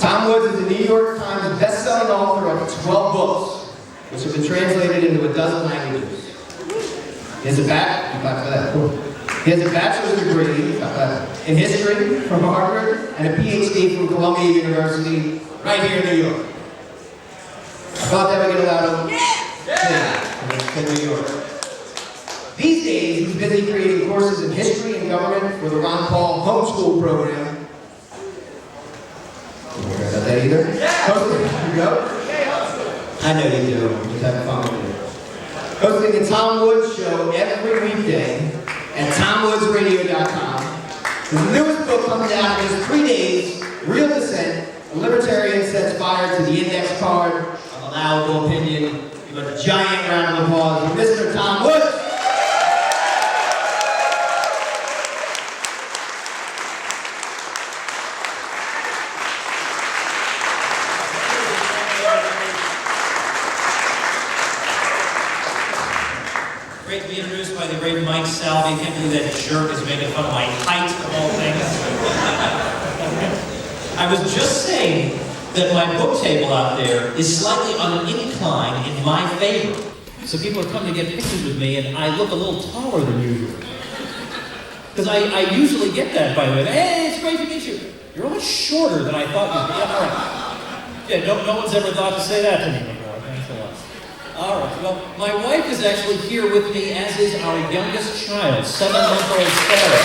Tom Woods is a New York Times best-selling author of 12 books, which have been translated into a dozen languages. He has a bachelor's degree in history from Harvard and a PhD from Columbia University right here in New York. I thought that would get a lot of in New York. These days, he's busy creating courses in history and government for the Ron Paul homeschool program. You heard about that either? Hosting, you go? I know you do. Just have fun with it. Hosting the Tom Woods Show every weekday at TomWoodsRadio.com. His newest book comes out in just 3 days, Real Dissent, a libertarian sets fire to the index card of allowable opinion. Give a giant round of applause for Mr. Tom Woods. Great to be introduced by the great Mike Salvi. Can't believe that jerk is making fun of my height of all things. I was just saying that my book table out there is slightly on an incline in my favor. So people are coming to get pictures with me, and I look a little taller than usual. Because I usually get that, by the way. Hey, it's great to meet you. You're always shorter than I thought you'd be. Yeah, all right. Yeah, no one's ever thought to say that to me before. Thanks a lot. All right, well, my wife is actually here with me, as is our youngest child, 7-month-old Sarah.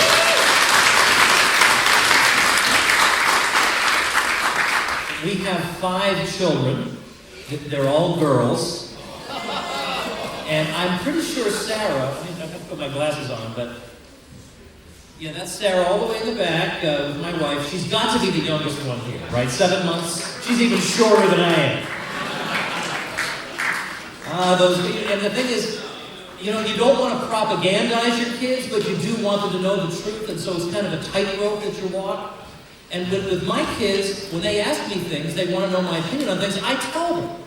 We have 5 children. They're all girls. And I'm pretty sure Sarah, I have to put my glasses on, but yeah, that's Sarah all the way in the back with my wife. She's got to be the youngest one here, right? 7 months. She's even shorter than I am. And the thing is, you know, you don't want to propagandize your kids, but you do want them to know the truth, and so it's kind of a tightrope that you walk. And with my kids, when they ask me things, they want to know my opinion on things, I tell them.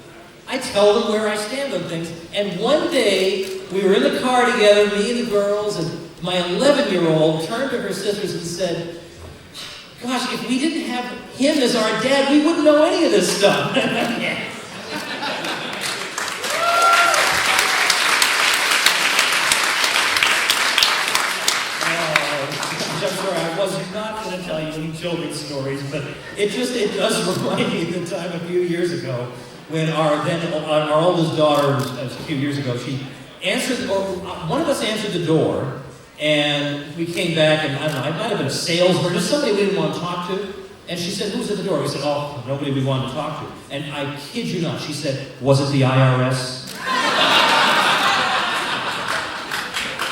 I tell them where I stand on things. And one day, we were in the car together, me and the girls, and my 11-year-old turned to her sisters and said, gosh, if we didn't have him as our dad, we wouldn't know any of this stuff. Yeah. I was not going to tell you any children's stories, but it does remind me of the time a few years ago when our oldest daughter, a few years ago, one of us answered the door, and we came back, and I don't know, I might have been a salesman, just somebody we didn't want to talk to, and she said, who's at the door? We said, oh, nobody we wanted to talk to. And I kid you not, she said, was it the IRS?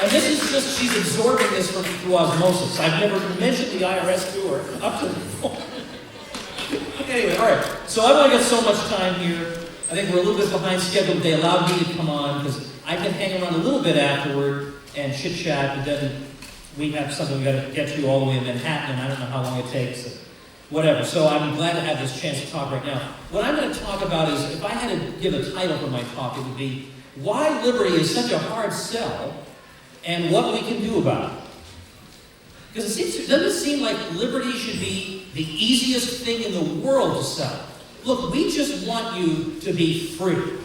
And this is just, she's absorbing this through osmosis. I've never mentioned the IRS to her up to the point. Anyway, all right. So I don't get so much time here. I think we're a little bit behind schedule. They allowed me to come on because I can hang around a little bit afterward and chit-chat, but then we have something we got to get to all the way in Manhattan, and I don't know how long it takes. Whatever. So I'm glad to have this chance to talk right now. What I'm going to talk about is, if I had to give a title for my talk, it would be, Why Liberty is Such a Hard Sell and What We Can Do About It. Because doesn't it seem like liberty should be the easiest thing in the world to sell? Look, we just want you to be free.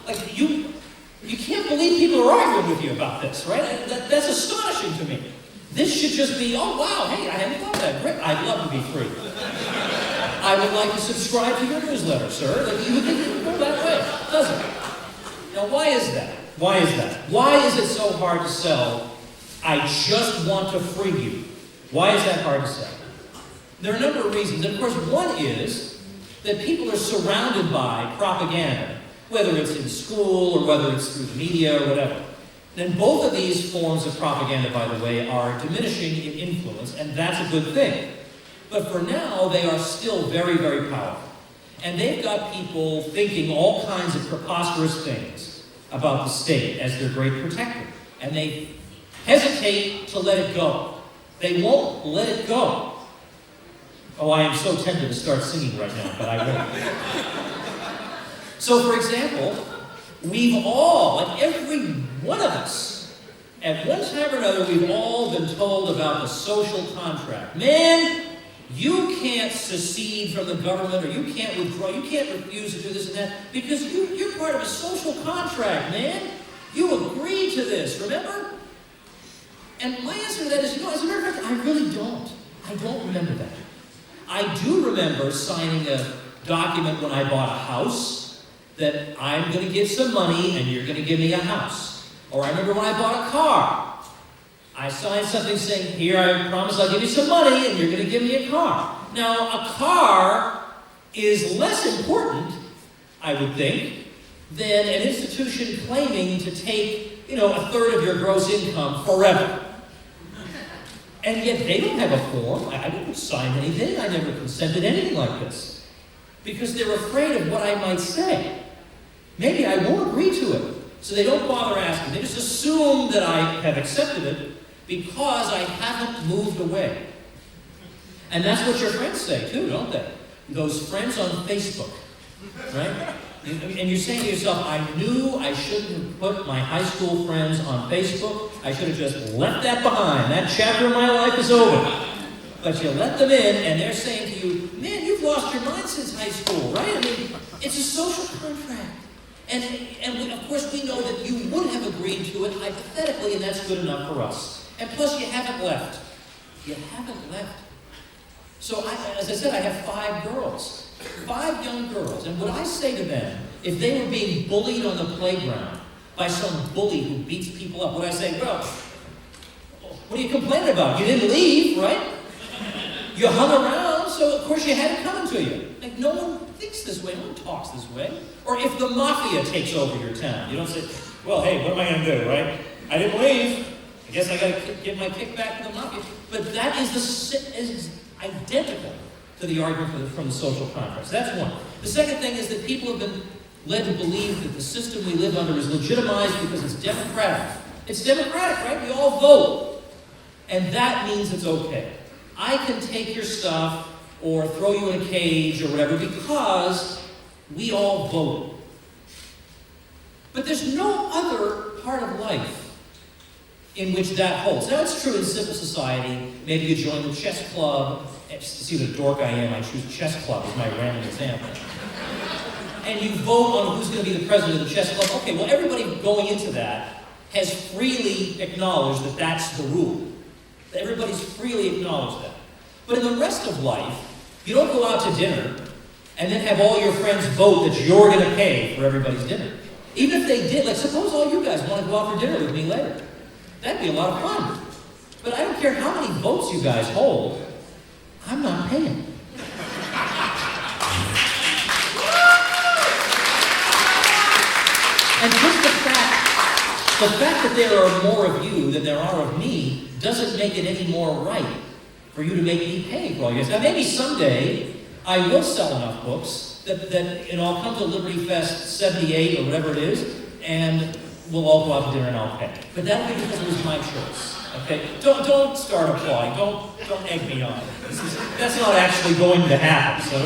Like, you can't believe people are arguing with you about this, right? That's astonishing to me. This should just be, oh wow, hey, I hadn't thought of that. Great, I'd love to be free. I would like to subscribe to your newsletter, sir. Like, you would think it would go that way, doesn't it? Now, why is that? Why is that? Why is it so hard to sell, I just want to free you? Why is that hard to sell? There are a number of reasons. And of course, one is that people are surrounded by propaganda, whether it's in school or whether it's through the media or whatever. And both of these forms of propaganda, by the way, are diminishing in influence, and that's a good thing. But for now, they are still very, very powerful. And they've got people thinking all kinds of preposterous things about the state as their great protector. And they hesitate to let it go. They won't let it go. Oh, I am so tempted to start singing right now, but I won't. So, for example, we've all, like every one of us, at one time or another, we've all been told about the social contract. Man, you can't secede from the government, or you can't withdraw, you can't refuse to do this and that, because you're part of a social contract, man. You agreed to this, remember? And my answer to that is, as a matter of fact, I really don't. I don't remember that. I do remember signing a document when I bought a house that I'm going to give some money and you're going to give me a house. Or I remember when I bought a car. I signed something saying, here, I promise I'll give you some money and you're going to give me a car. Now, a car is less important, I would think, than an institution claiming to take, a third of your gross income forever. And yet they don't have a form. I didn't sign anything. I never consented to anything like this. Because they're afraid of what I might say. Maybe I won't agree to it. So they don't bother asking. They just assume that I have accepted it because I haven't moved away. And that's what your friends say too, don't they? Those friends on Facebook, right? And you're saying to yourself, I knew I shouldn't have put my high school friends on Facebook. I should have just left that behind. That chapter of my life is over. But you let them in, and they're saying to you, man, you've lost your mind since high school, right? I mean, it's a social contract. And of course, we know that you would have agreed to it hypothetically, and that's good enough for us. And plus, you haven't left. You haven't left. So, as I said, I have 5 girls. 5 young girls, and would I say to them, if they were being bullied on the playground by some bully who beats people up, would I say, well, what are you complaining about? You didn't leave, right? You hung around, so of course you had it coming to you. Like, no one thinks this way, no one talks this way. Or if the mafia takes over your town, you don't say, well, hey, what am I going to do, right? I didn't leave. I guess I got to get my kickback to the mafia. But that is identical to the argument from the social contracts. That's one. The second thing is that people have been led to believe that the system we live under is legitimized because it's democratic. It's democratic, right? We all vote. And that means it's okay. I can take your stuff or throw you in a cage or whatever because we all vote. But there's no other part of life in which that holds. Now, it's true in civil society. Maybe you join the chess club. To see what a dork I am, I choose chess club as my random example. And you vote on who's going to be the president of the chess club. Okay, well, everybody going into that has freely acknowledged that that's the rule. Everybody's freely acknowledged that. But in the rest of life, you don't go out to dinner and then have all your friends vote that you're going to pay for everybody's dinner. Even if they did, like suppose all you guys want to go out for dinner with me later. That'd be a lot of fun. But I don't care how many votes you guys hold, I'm not paying. And just the fact that there are more of you than there are of me doesn't make it any more right for you to make me pay for all your stuff. Now maybe someday I will sell enough books that I'll come to Liberty Fest 78 or whatever it is, and we'll all go out to dinner and I'll pay. But that'll be because it was my choice. Okay, don't start applauding. Don't egg me on. That's not actually going to happen. So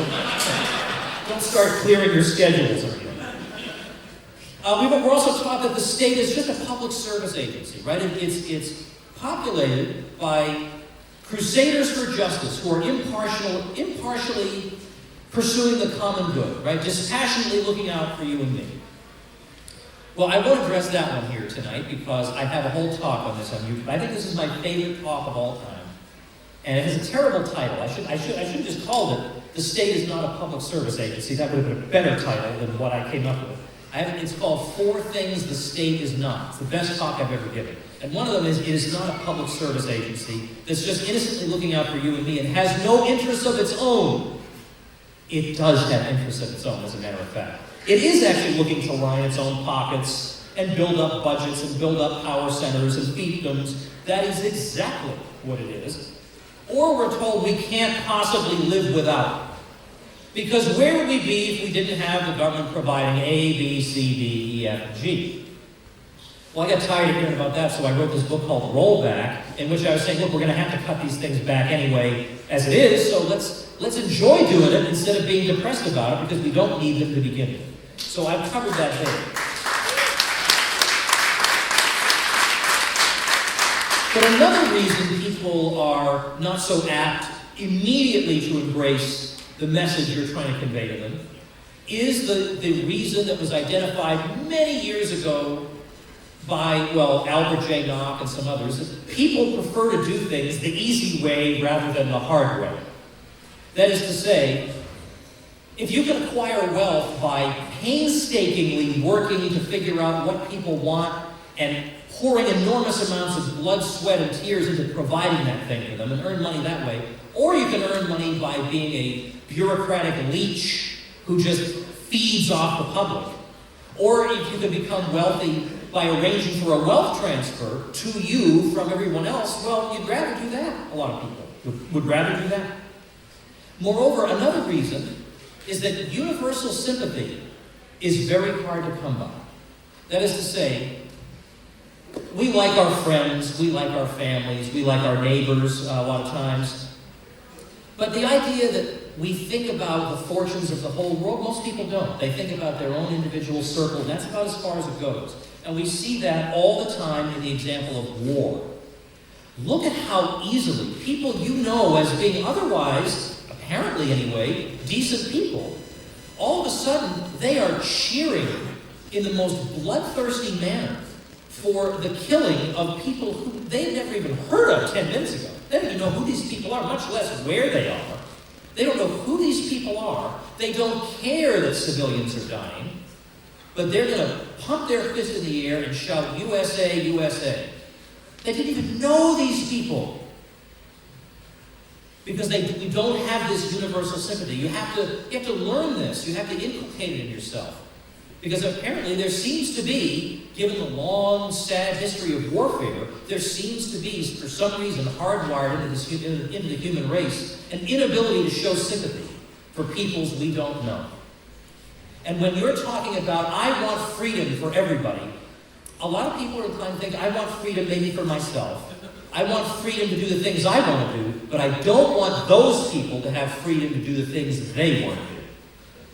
don't start clearing your schedules or anything. We're also taught that the state is just a public service agency, right? It's populated by crusaders for justice who are impartially pursuing the common good, right? Dispassionately looking out for you and me. Well, I won't address that one here tonight because I have a whole talk on this on YouTube. I think this is my favorite talk of all time. And it has a terrible title. I should have just called it, The State is Not a Public Service Agency. That would have been a better title than what I came up with. It's called 4 Things the State is Not. It's the best talk I've ever given. And one of them is, it is not a public service agency that's just innocently looking out for you and me and has no interests of its own. It does have interests of its own, as a matter of fact. It is actually looking to line its own pockets and build up budgets and build up power centers and fiefdoms. That is exactly what it is. Or we're told we can't possibly live without. Because where would we be if we didn't have the government providing A, B, C, D, E, F, and G? Well, I got tired of hearing about that, so I wrote this book called Rollback, in which I was saying, look, we're going to have to cut these things back anyway as it is, so let's enjoy doing it instead of being depressed about it because we don't need them to begin with. So I've covered that there. But another reason people are not so apt immediately to embrace the message you're trying to convey to them is the reason that was identified many years ago by, well, Albert J. Nock and some others, that people prefer to do things the easy way rather than the hard way. That is to say, if you can acquire wealth by painstakingly working to figure out what people want and pouring enormous amounts of blood, sweat, and tears into providing that thing for them and earn money that way, or you can earn money by being a bureaucratic leech who just feeds off the public, or if you can become wealthy by arranging for a wealth transfer to you from everyone else, well, you'd rather do that. A lot of people would rather do that. Moreover, another reason is that universal sympathy is very hard to come by. That is to say, we like our friends, we like our families, we like our neighbors a lot of times. But the idea that we think about the fortunes of the whole world, most people don't. They think about their own individual circle, and that's about as far as it goes. And we see that all the time in the example of war. Look at how easily people you know as being otherwise, apparently anyway, decent people, all of a sudden they are cheering in the most bloodthirsty manner for the killing of people who they'd never even heard of 10 minutes ago. They don't even know who these people are, much less where they are. They don't know who these people are. They don't care that civilians are dying. But they're going to pump their fist in the air and shout, USA, USA. They didn't even know these people. Because we don't have this universal sympathy. You have to learn this. You have to inculcate it in yourself. Because apparently there seems to be, given the long, sad history of warfare, there seems to be, for some reason, hardwired into the human race, an inability to show sympathy for peoples we don't know. And when you're talking about, I want freedom for everybody, a lot of people are inclined to think, I want freedom maybe for myself. I want freedom to do the things I want to do, but I don't want those people to have freedom to do the things they want to do.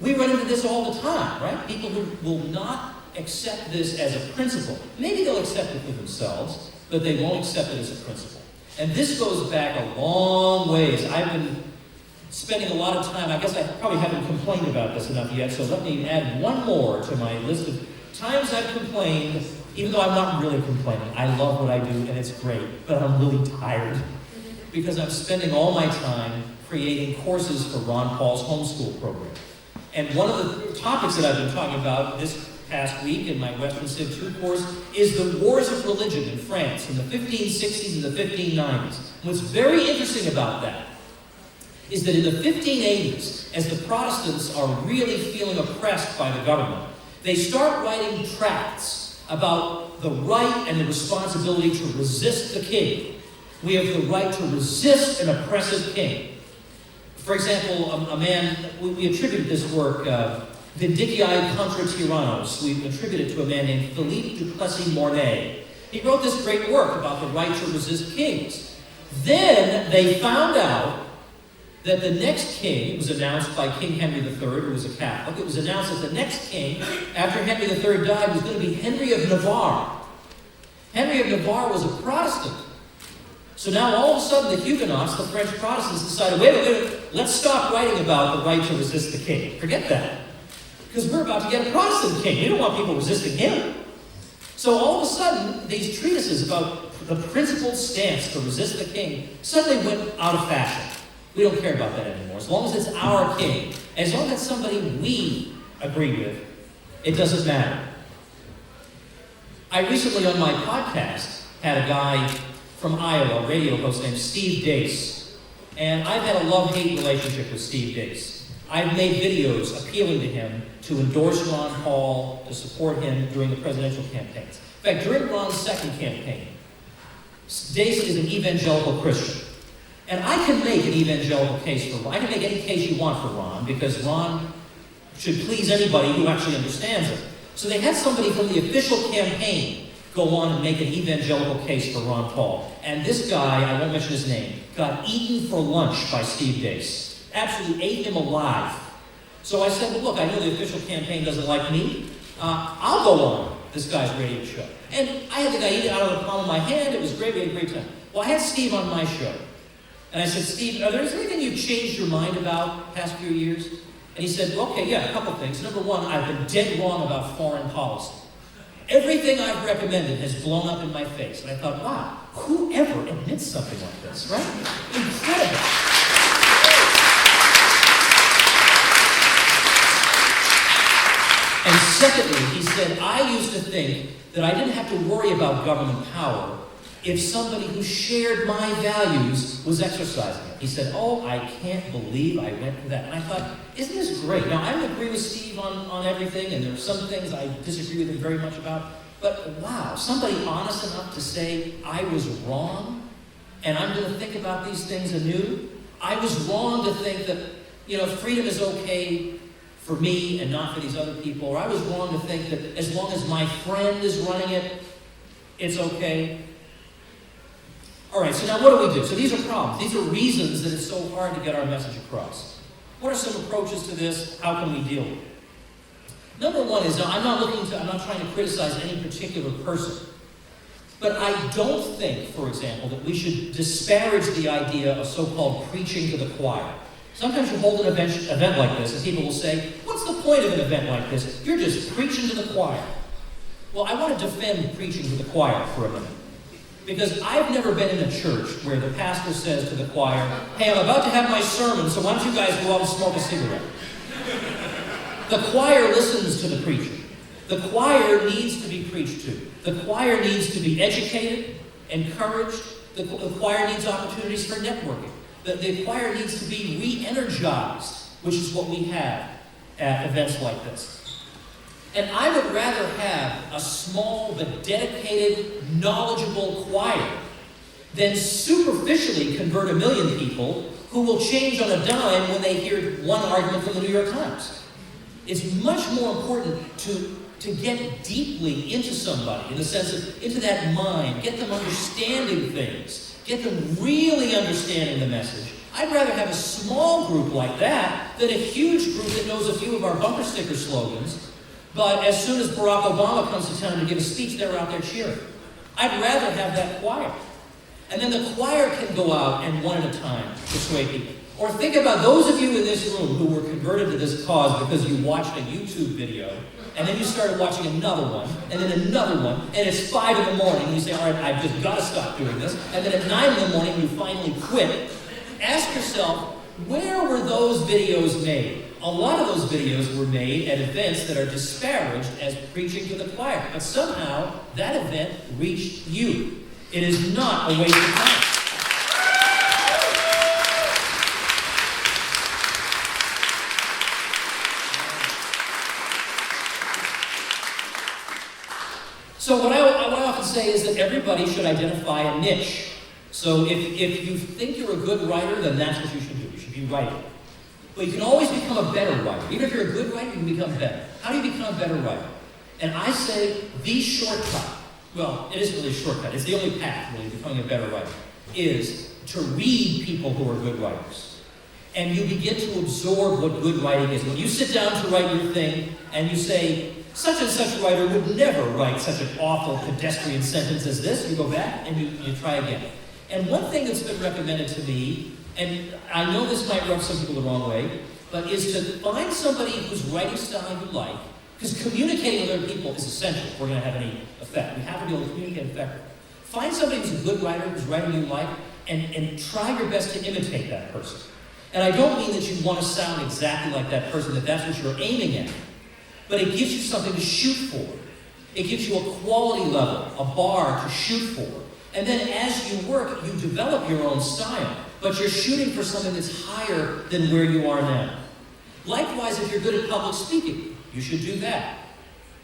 We run into this all the time, right? People who will not accept this as a principle. Maybe they'll accept it for themselves, but they won't accept it as a principle. And this goes back a long ways. I've been spending a lot of time, I guess I probably haven't complained about this enough yet, so let me add one more to my list of times I've complained, even though I'm not really complaining. I love what I do, and it's great, but I'm really tired because I'm spending all my time creating courses for Ron Paul's homeschool program. And one of the topics that I've been talking about this past week in my Western Civ 2 course is the wars of religion in France in the 1560s and the 1590s. What's very interesting about that is that in the 1580s, as the Protestants are really feeling oppressed by the government, they start writing tracts about the right and the responsibility to resist the king. We have the right to resist an oppressive king. For example, a man, we attributed this work, Vindiciae contra Tyrannos, we attributed it to a man named Philippe du Plessis-Mornay. He wrote this great work about the right to resist kings. Then they found out that the next king, it was announced by King Henry III, who was a Catholic, it was announced that the next king, after Henry III died, was going to be Henry of Navarre. Henry of Navarre was a Protestant. So now all of a sudden the Huguenots, the French Protestants, decided, wait, let's stop writing about the right to resist the king. Forget that. Because we're about to get a Protestant king. You don't want people resisting him. So all of a sudden, these treatises about the principled stance to resist the king suddenly went out of fashion. We don't care about that anymore. As long as it's our king, as long as it's somebody we agree with, it doesn't matter. I recently on my podcast had a guy from Iowa, a radio host named Steve Dace. And I've had a love-hate relationship with Steve Dace. I've made videos appealing to him to endorse Ron Paul, to support him during the presidential campaigns. In fact, during Ron's second campaign, Dace is an evangelical Christian. And I can make an evangelical case for Ron. I can make any case you want for Ron, because Ron should please anybody who actually understands it. So they had somebody from the official campaign go on and make an evangelical case for Ron Paul. And this guy, I won't mention his name, got eaten for lunch by Steve Dace. Absolutely ate him alive. So I said, well, look, I know the official campaign doesn't like me. I'll go on this guy's radio show. And I had the guy eat it out of the palm of my hand. It was great. We had a great time. Well, I had Steve on my show. And I said, Steve, is there anything you've changed your mind about past few years? And he said, okay, yeah, a couple things. Number one, I've been dead wrong about foreign policy. Everything I've recommended has blown up in my face. And I thought, wow, who ever admits something like this, right? Incredible. And secondly, he said, I used to think that I didn't have to worry about government power if somebody who shared my values was exercising it. He said, oh, I can't believe I went through that. And I thought, isn't this great? Now, I don't agree with Steve on everything, and there are some things I disagree with him very much about, but wow, somebody honest enough to say, I was wrong, and I'm going to think about these things anew. I was wrong to think that, freedom is okay for me and not for these other people, or I was wrong to think that as long as my friend is running it, it's okay. All right, so now what do we do? So these are problems. These are reasons that it's so hard to get our message across. What are some approaches to this? How can we deal with it? Number one is, I'm not trying to criticize any particular person, but I don't think, for example, that we should disparage the idea of so-called preaching to the choir. Sometimes you hold an event like this, and people will say, what's the point of an event like this? You're just preaching to the choir. Well, I want to defend preaching to the choir for a minute. Because I've never been in a church where the pastor says to the choir, hey, I'm about to have my sermon, so why don't you guys go out and smoke a cigarette? The choir listens to the preacher. The choir needs to be preached to. The choir needs to be educated, encouraged. The choir needs opportunities for networking. The choir needs to be re-energized, which is what we have at events like this. And I would rather have a small but dedicated, knowledgeable choir than superficially convert 1 million people who will change on a dime when they hear one argument from the New York Times. It's much more important to get deeply into somebody, in the sense of into that mind, get them understanding things, get them really understanding the message. I'd rather have a small group like that than a huge group that knows a few of our bumper sticker slogans. But as soon as Barack Obama comes to town to give a speech, they're out there cheering. I'd rather have that choir. And then the choir can go out and one at a time persuade people. Or think about those of you in this room who were converted to this cause because you watched a YouTube video, and then you started watching another one, and then another one, and it's 5 in the morning, and you say, all right, I've just got to stop doing this. And then at 9 in the morning, you finally quit. Ask yourself, where were those videos made? A lot of those videos were made at events that are disparaged as preaching to the choir. But somehow, that event reached you. It is not a waste of time. So what I often say is that everybody should identify a niche. So if you think you're a good writer, then that's what you should do. You should be writing. But you can always become a better writer. Even if you're a good writer, you can become better. How do you become a better writer? And I say the shortcut, well, it isn't really a shortcut, it's the only path really to becoming a better writer, is to read people who are good writers. And you begin to absorb what good writing is. When you sit down to write your thing, and you say, such and such writer would never write such an awful pedestrian sentence as this, you go back and you try again. And one thing that's been recommended to me, and I know this might rub some people the wrong way, but is to find somebody whose writing style you like, because communicating with other people is essential if we're going to have any effect. We have to be able to communicate effectively. Find somebody who's a good writer, whose writing you like, and try your best to imitate that person. And I don't mean that you want to sound exactly like that person, that that's what you're aiming at, but it gives you something to shoot for. It gives you a quality level, a bar to shoot for. And then as you work, you develop your own style, but you're shooting for something that's higher than where you are now. Likewise, if you're good at public speaking, you should do that.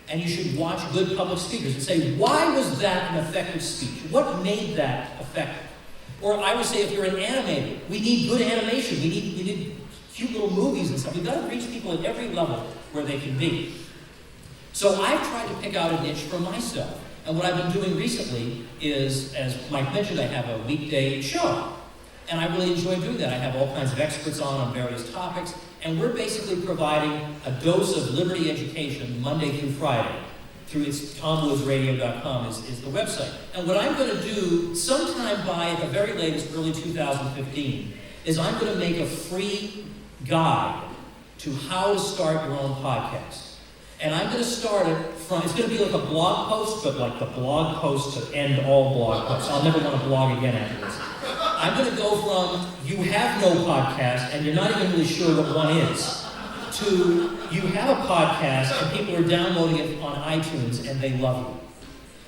And you should watch good public speakers and say, why was that an effective speech? What made that effective? Or I would say, if you're an animator, we need good animation. We need cute little movies and stuff. We've got to reach people at every level where they can be. So I've tried to pick out a niche for myself. And what I've been doing recently is, as Mike mentioned, I have a weekday show. And I really enjoy doing that. I have all kinds of experts on various topics. And we're basically providing a dose of liberty education Monday through Friday through its TomWoodsRadio.com is the website. And what I'm going to do sometime by, at the very latest, early 2015, is I'm going to make a free guide to how to start your own podcast. And I'm going to start it from, it's going to be like a blog post, but like the blog post to end all blog posts. I'll never want to blog again after this. I'm going to go from you have no podcast and you're not even really sure what one is, to you have a podcast and people are downloading it on iTunes and they love you.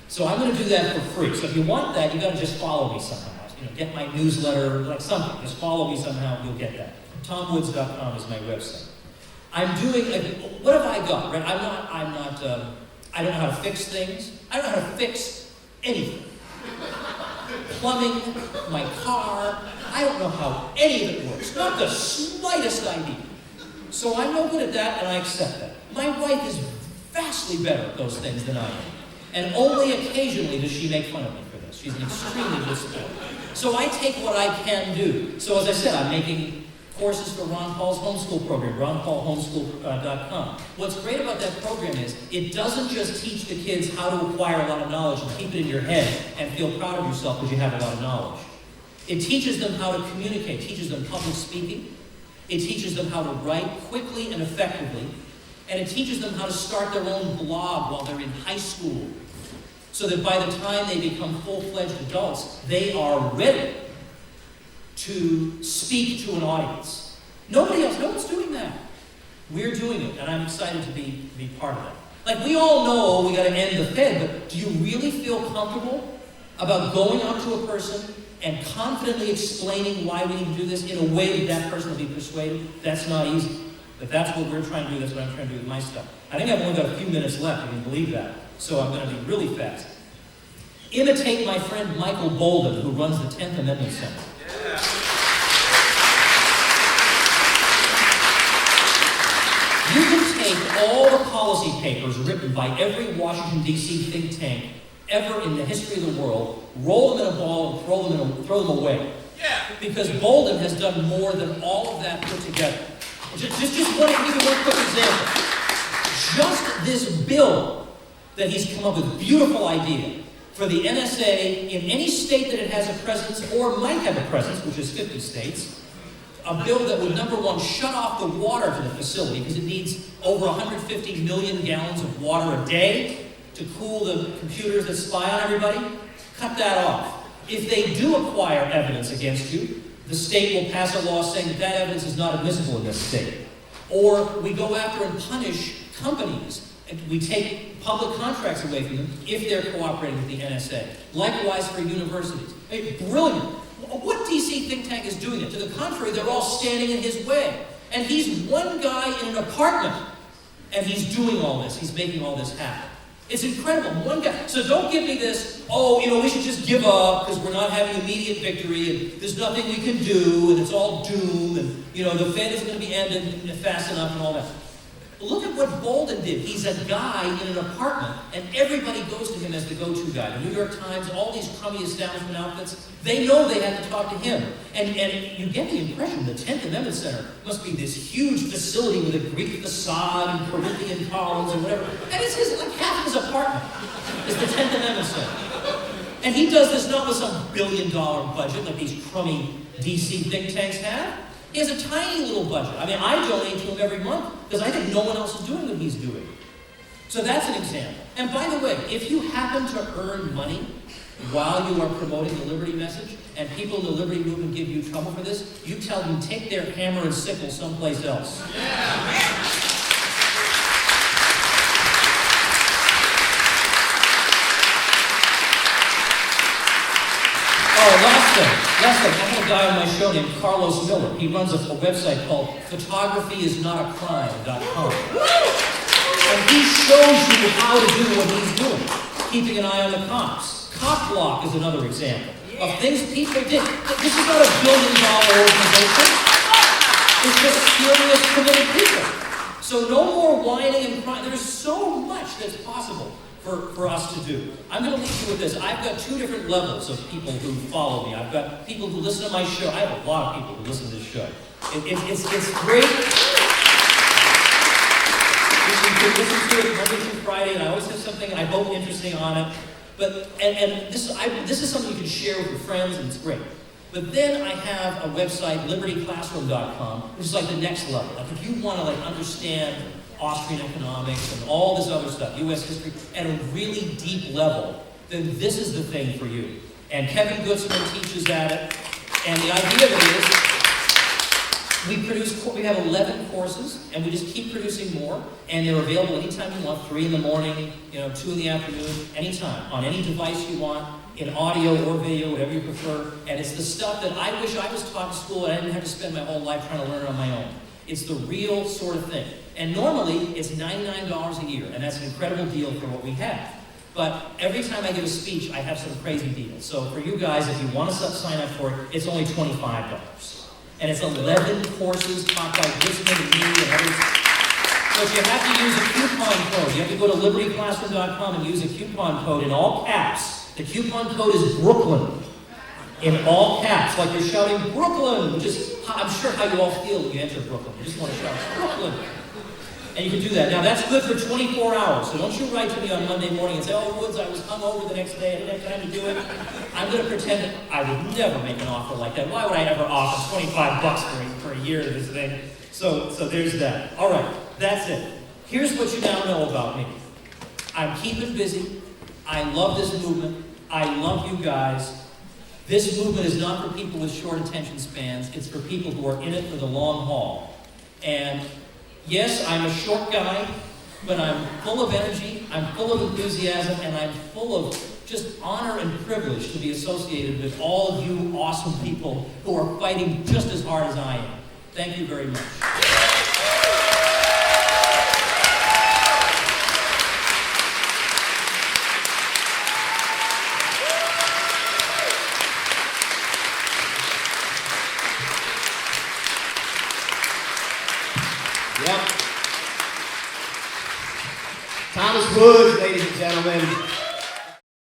So I'm going to do that for free. So if you want that, you got to just follow me somehow. You know, get my newsletter, like something. Just follow me somehow, you'll get that. TomWoods.com is my website. I'm doing, what have I got, right? I don't know how to fix things. I don't know how to fix anything. Plumbing, my car, I don't know how any of it works. Not the slightest idea. So I'm no good at that, and I accept that. My wife is vastly better at those things than I am. And only occasionally does she make fun of me for this. She's an extremely good sport. So I take what I can do. So as I said, I'm making courses for Ron Paul's homeschool program, ronpaulhomeschool.com. What's great about that program is it doesn't just teach the kids how to acquire a lot of knowledge and keep it in your head and feel proud of yourself because you have a lot of knowledge. It teaches them how to communicate, teaches them public speaking. It teaches them how to write quickly and effectively. And it teaches them how to start their own blog while they're in high school, so that by the time they become full-fledged adults, they are ready to speak to an audience. Nobody else, no one's doing that. We're doing it, and I'm excited to be part of that. Like, we all know we got to end the Fed, but do you really feel comfortable about going up to a person and confidently explaining why we need to do this in a way that that person will be persuaded? That's not easy. But that's what we're trying to do. That's what I'm trying to do with my stuff. I think I've only got a few minutes left, if you can believe that. So I'm going to be really fast. Imitate my friend Michael Bolden, who runs the 10th Amendment Center. You can take all the policy papers written by every Washington, D.C. think tank ever in the history of the world, roll them in a ball and throw them away. Yeah. Because Bolden has done more than all of that put together. Just one quick example. Just this bill that he's come up with, beautiful idea, for the NSA in any state that it has a presence or might have a presence, which is 50 states, a bill that would, number one, shut off the water to the facility because it needs over 150 million gallons of water a day to cool the computers that spy on everybody. Cut that off. If they do acquire evidence against you, the state will pass a law saying that that evidence is not admissible in this state. Or we go after and punish companies. We take public contracts away from them if they're cooperating with the NSA. Likewise for universities. Brilliant. What DC think tank is doing it? To the contrary, they're all standing in his way. And he's one guy in an apartment. And he's doing all this. He's making all this happen. It's incredible. One guy. So don't give me this, we should just give up because we're not having immediate victory and there's nothing we can do and it's all doom and, the Fed is going to be ended fast enough and all that. Look at what Bolden did. He's a guy in an apartment, and everybody goes to him as the go-to guy. The New York Times, all these crummy establishment outfits, they know they have to talk to him. And you get the impression the 10th Amendment Center must be this huge facility with a Greek facade and Corinthian columns and whatever. And it's like half his apartment is the 10th Amendment Center. And he does this not with some billion-dollar budget like these crummy DC think tanks have. He has a tiny little budget. I donate to him every month because I think no one else is doing what he's doing. So that's an example. And by the way, if you happen to earn money while you are promoting the Liberty message and people in the Liberty movement give you trouble for this, you tell them take their hammer and sickle someplace else. Yeah. Last thing, I have a guy on my show named Carlos Miller. He runs a website called photographyisnotacrime.com. And he shows you how to do what he's doing, keeping an eye on the cops. Cop Block is another example of things people did. This is not a billion-dollar organization. It's just serious, committed people. So no more whining and crying. There's so much that's possible for us to do. I'm going to leave you with this. I've got two different levels of people who follow me. I've got people who listen to my show. I have a lot of people who listen to this show. It's great. You can listen to it Monday through Friday, and I always have something something, I hope, interesting on it. But, and this is something you can share with your friends, and it's great. But then I have a website, libertyclassroom.com, which is like the next level. Like if you want to like understand Austrian economics and all this other stuff, U.S. history, at a really deep level, then this is the thing for you. And Kevin Gutzman teaches at it. And the idea of it is, we have 11 courses, and we just keep producing more, and they're available anytime you want, 3 in the morning, 2 in the afternoon, anytime, on any device you want, in audio or video, whatever you prefer. And it's the stuff that I wish I was taught in school and I didn't have to spend my whole life trying to learn it on my own. It's the real sort of thing. And normally, it's $99 a year, and that's an incredible deal for what we have. But every time I give a speech, I have some crazy deal. So for you guys, if you want to sign up for it, it's only $25. And it's 11 courses taught by Gutzman and me and others. But you have to use a coupon code. You have to go to libertyclassroom.com and use a coupon code in all caps. The coupon code is Brooklyn. In all caps, like you're shouting Brooklyn, which is, I'm sure how you all feel when you enter Brooklyn. You just want to shout Brooklyn. And you can do that. Now that's good for 24 hours. So don't you write to me on Monday morning and say, oh, Woods, I was hungover the next day, I didn't have time to do it. I'm going to pretend that I would never make an offer like that. Why would I ever offer $25 for a year of this thing? So there's that. All right, that's it. Here's what you now know about me. I'm keeping busy. I love this movement. I love you guys. This movement is not for people with short attention spans. It's for people who are in it for the long haul. And yes, I'm a short guy, but I'm full of energy, I'm full of enthusiasm, and I'm full of just honor and privilege to be associated with all of you awesome people who are fighting just as hard as I am. Thank you very much. Yep. Thomas Woods, ladies and gentlemen.